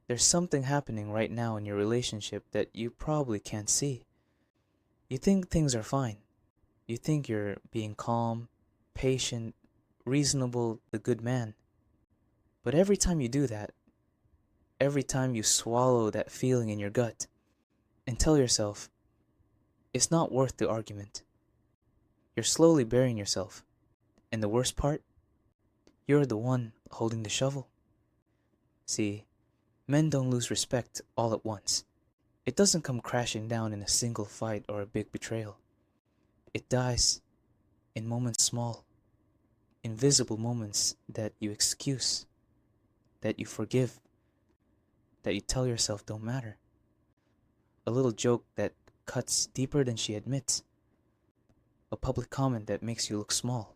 There's something happening right now in your relationship that you probably can't see. You think things are fine. You think you're being calm, patient, reasonable, the good man. But every time you do that, every time you swallow that feeling in your gut and tell yourself, it's not worth the argument, you're slowly burying yourself. And the worst part, you're the one holding the shovel. See, men don't lose respect all at once. It doesn't come crashing down in a single fight or a big betrayal. It dies in moments small, invisible moments that you excuse, that you forgive, that you tell yourself don't matter. A little joke that cuts deeper than she admits. A public comment that makes you look small.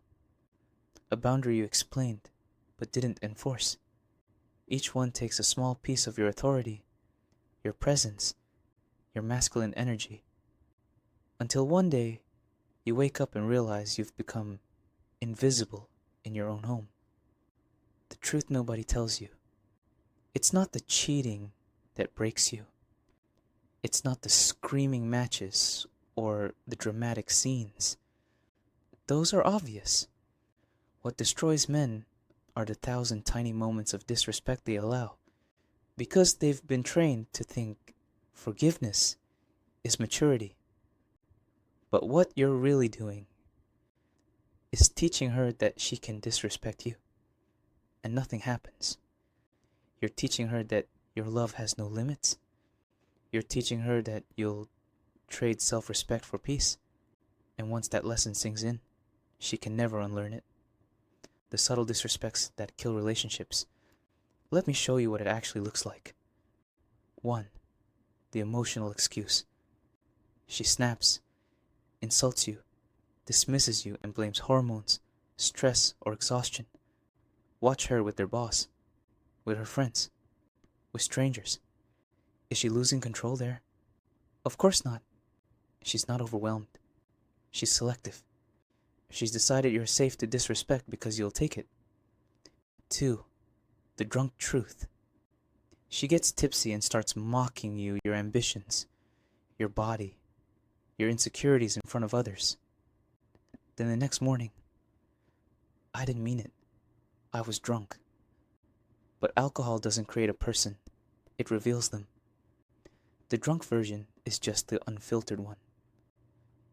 A boundary you explained but didn't enforce. Each one takes a small piece of your authority, your presence, your masculine energy. Until one day, you wake up and realize you've become invisible in your own home. The truth nobody tells you. It's not the cheating that breaks you. It's not the screaming matches or the dramatic scenes. Those are obvious. What destroys men are the 1,000 tiny moments of disrespect they allow, because they've been trained to think forgiveness is maturity. But what you're really doing is teaching her that she can disrespect you, and nothing happens. You're teaching her that your love has no limits. You're teaching her that you'll trade self-respect for peace, and once that lesson sinks in, she can never unlearn it. The subtle disrespects that kill relationships. Let me show you what it actually looks like. 1. The emotional excuse. She snaps, insults you, dismisses you, and blames hormones, stress, or exhaustion. Watch her with their boss, with her friends, with strangers. Is she losing control there? Of course not. She's not overwhelmed. She's selective. She's decided you're safe to disrespect because you'll take it. 2. The drunk truth. She gets tipsy and starts mocking you, your ambitions, your body, your insecurities in front of others. Then the next morning, I didn't mean it. I was drunk. But alcohol doesn't create a person. It reveals them. The drunk version is just the unfiltered one.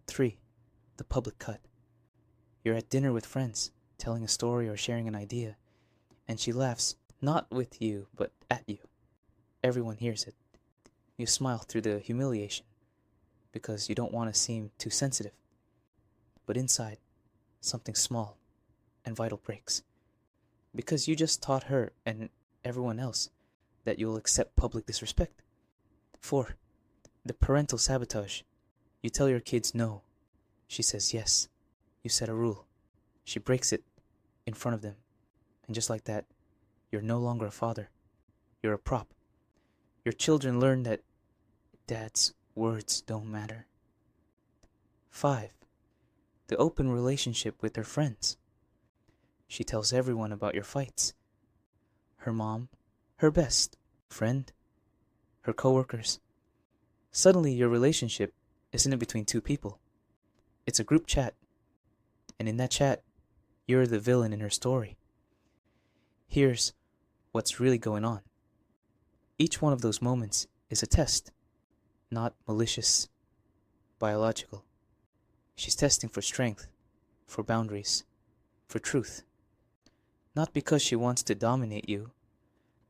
3. The public cut. You're at dinner with friends, telling a story or sharing an idea, and she laughs, not with you, but at you. Everyone hears it. You smile through the humiliation, because you don't want to seem too sensitive. But inside, something small and vital breaks. Because you just taught her and everyone else that you'll accept public disrespect. 4. The parental sabotage. You tell your kids no. She says yes. You set a rule. She breaks it in front of them. And just like that, you're no longer a father. You're a prop. Your children learn that dad's words don't matter. 5. The open relationship with her friends. She tells everyone about your fights. Her mom, her best friend, her coworkers. Suddenly your relationship isn't between two people. It's a group chat. And in that chat, you're the villain in her story. Here's what's really going on. Each one of those moments is a test, not malicious, biological. She's testing for strength, for boundaries, for truth. Not because she wants to dominate you,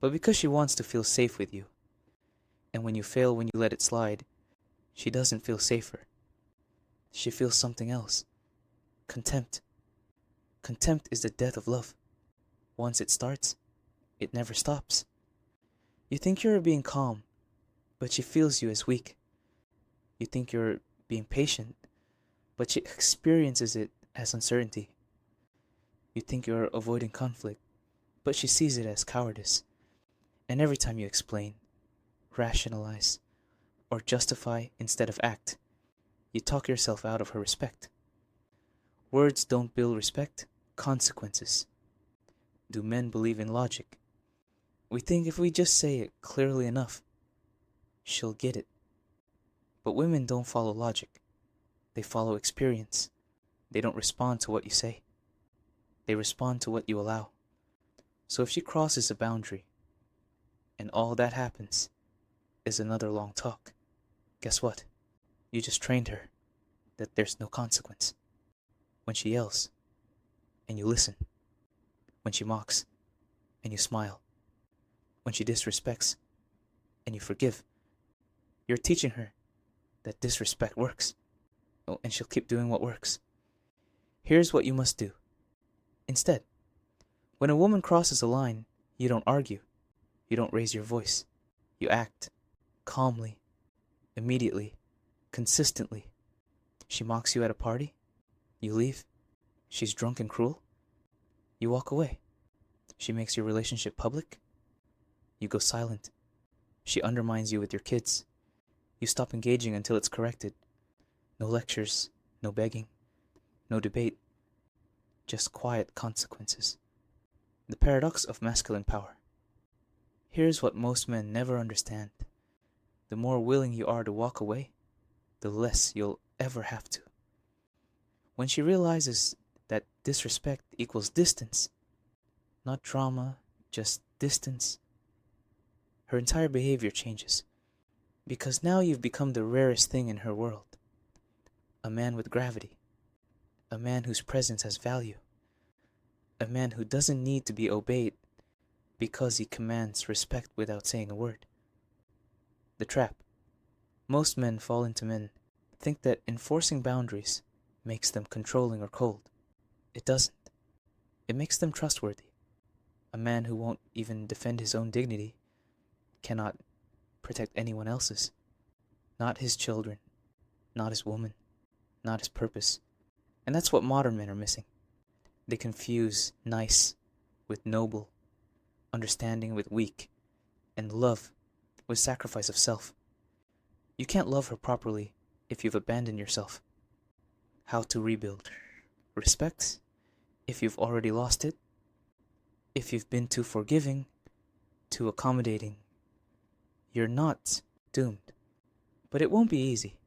but because she wants to feel safe with you. And when you fail, when you let it slide, she doesn't feel safer. She feels something else. Contempt. Contempt is the death of love. Once it starts, it never stops. You think you're being calm, but she feels you as weak. You think you're being patient, but she experiences it as uncertainty. You think you're avoiding conflict, but she sees it as cowardice. And every time you explain, rationalize, or justify instead of act, you talk yourself out of her respect. Words don't build respect, consequences. Do men believe in logic? We think if we just say it clearly enough, she'll get it. But women don't follow logic. They follow experience. They don't respond to what you say. They respond to what you allow. So if she crosses a boundary, and all that happens is another long talk, guess what? You just trained her that there's no consequence. When she yells, and you listen. When she mocks, and you smile. When she disrespects, and you forgive. You're teaching her that disrespect works. Oh, and she'll keep doing what works. Here's what you must do. Instead, when a woman crosses a line, you don't argue. You don't raise your voice. You act calmly, immediately, consistently. She mocks you at a party. You leave. She's drunk and cruel. You walk away. She makes your relationship public. You go silent. She undermines you with your kids. You stop engaging until it's corrected. No lectures, no begging, no debate, just quiet consequences. The paradox of masculine power. Here's what most men never understand. The more willing you are to walk away, the less you'll ever have to. When she realizes that disrespect equals distance, not drama, just distance, her entire behavior changes. Because now you've become the rarest thing in her world. A man with gravity. A man whose presence has value. A man who doesn't need to be obeyed because he commands respect without saying a word. The trap. Most men fall into men think that enforcing boundaries makes them controlling or cold. It doesn't. It makes them trustworthy. A man who won't even defend his own dignity cannot protect anyone else's. Not his children, not his woman, not his purpose. And that's what modern men are missing. They confuse nice with noble, understanding with weak, and love with sacrifice of self. You can't love her properly if you've abandoned yourself. How to rebuild? Respect? If you've already lost it? If you've been too forgiving, too accommodating? You're not doomed. But it won't be easy.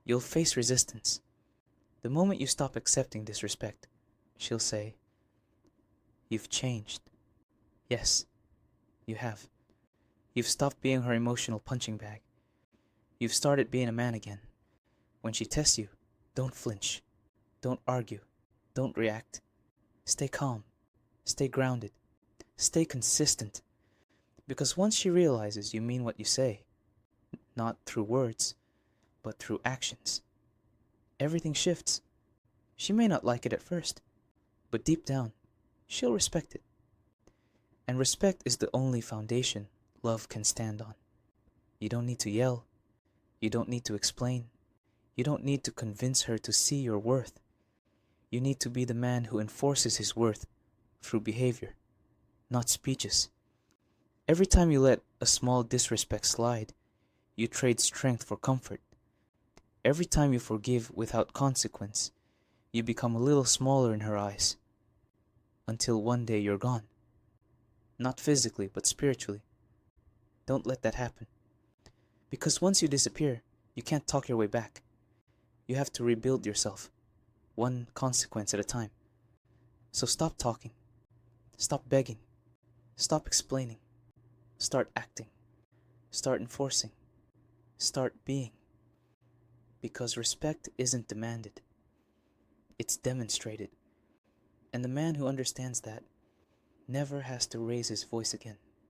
You'll face resistance. The moment you stop accepting disrespect, she'll say, "You've changed." Yes, you have. You've stopped being her emotional punching bag. You've started being a man again. When she tests you, don't flinch. Don't argue. Don't react. Stay calm. Stay grounded. Stay consistent. Because once she realizes you mean what you say, not through words, but through actions, everything shifts. She may not like it at first, but deep down, she'll respect it. And respect is the only foundation love can stand on. You don't need to yell. You don't need to explain. You don't need to convince her to see your worth. You need to be the man who enforces his worth through behavior, not speeches. Every time you let a small disrespect slide, you trade strength for comfort. Every time you forgive without consequence, you become a little smaller in her eyes. Until one day you're gone. Not physically, but spiritually. Don't let that happen. Because once you disappear, you can't talk your way back. You have to rebuild yourself, one consequence at a time. So stop talking. Stop begging. Stop explaining. Start acting. Start enforcing. Start being. Because respect isn't demanded. It's demonstrated. And the man who understands that never has to raise his voice again.